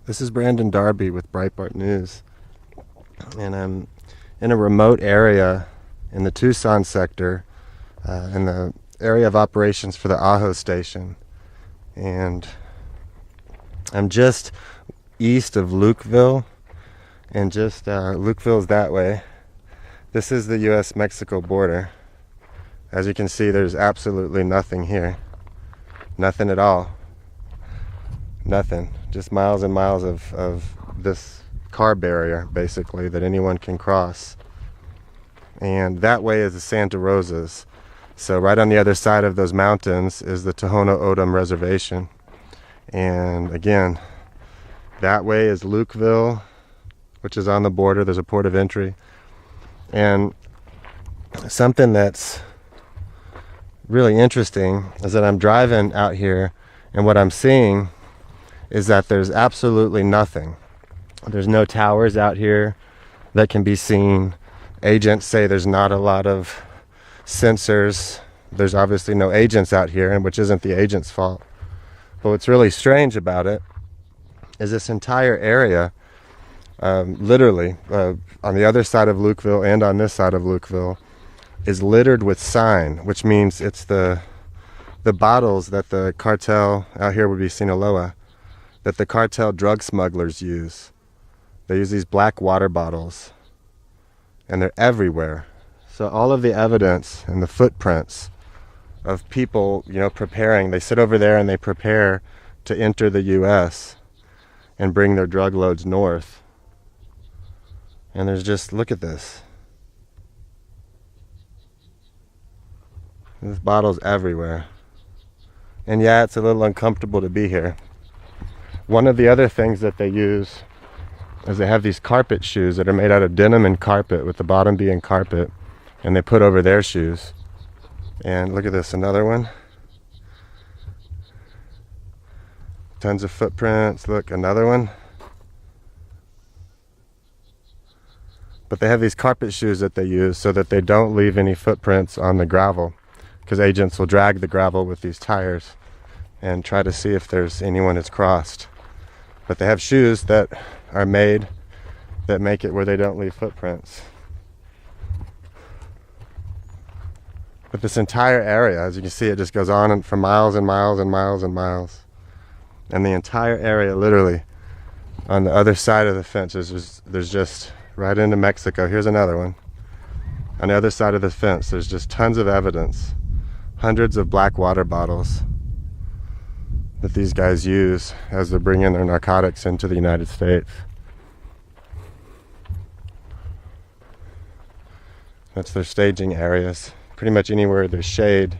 This is Brandon Darby with Breitbart News, and I'm in a remote area in the Tucson sector, in the area of operations for the Ajo station, and I'm just east of Lukeville, and just Lukeville's that way. This is the U.S.-Mexico border. As you can see, there's absolutely nothing here. Nothing at all. Nothing. Just miles and miles of this car barrier, basically, that anyone can cross. And that way is the Santa Rosas. So right on the other side of those mountains is the Tohono O'odham Reservation. And again, that way is Lukeville, which is on the border. There's a port of entry. And something that's really interesting is that I'm driving out here, and what I'm seeing is that there's absolutely nothing. There's no towers out here that can be seen. Agents say there's not a lot of sensors. There's obviously no agents out here, and which isn't the agent's fault. But what's really strange about it is this entire area, literally, on the other side of Lukeville and on this side of Lukeville, is littered with sign, which means it's the bottles that the cartel, out here would be Sinaloa, that the cartel drug smugglers use. They use these black water bottles, and they're everywhere. So all of the evidence and the footprints of people, preparing, they sit over there and they prepare to enter the U.S. and bring their drug loads north. And there's just, look at this. There's bottles everywhere. And yeah, it's a little uncomfortable to be here. One of the other things that they use is they have these carpet shoes that are made out of denim and carpet, with the bottom being carpet, and they put over their shoes. And look at this, another one. Tons of footprints. Look, another one. But they have these carpet shoes that they use so that they don't leave any footprints on the gravel, because agents will drag the gravel with these tires and try to see if there's anyone that's crossed. But they have shoes that are made that make it where they don't leave footprints. But this entire area, as you can see, it just goes on for miles and miles and miles and miles. And the entire area, literally, on the other side of the fence, there's just right into Mexico. Here's another one. On the other side of the fence, there's just tons of evidence. Hundreds of black water bottles that these guys use as they're bringing their narcotics into the United States. That's their staging areas. Pretty much anywhere there's shade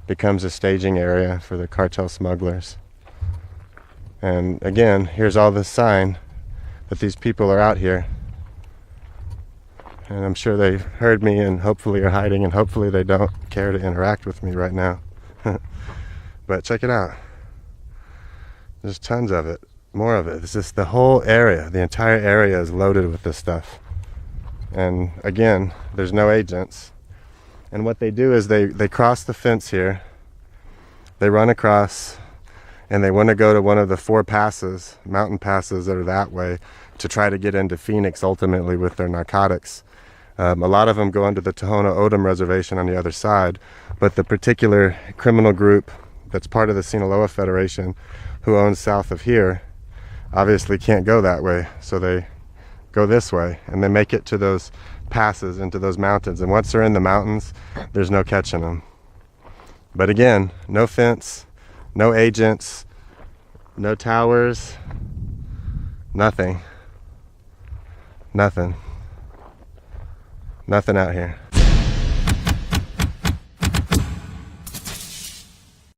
becomes a staging area for the cartel smugglers. And again, here's all this sign that these people are out here. And I'm sure they heard me and hopefully are hiding, and hopefully they don't care to interact with me right now. But check it out. There's tons of it, more of it. It's just the whole area, the entire area is loaded with this stuff. And again, there's no agents. And what they do is they cross the fence here, they run across, and they want to go to one of the 4 passes, mountain passes that are that way, to try to get into Phoenix ultimately with their narcotics. A lot of them go into the Tohono O'odham Reservation on the other side, but the particular criminal group that's part of the Sinaloa Federation, who owns south of here, obviously can't go that way, so they go this way, and they make it to those passes, into those mountains, and once they're in the mountains, there's no catching them. But again, no fence, no agents, no towers, nothing out here.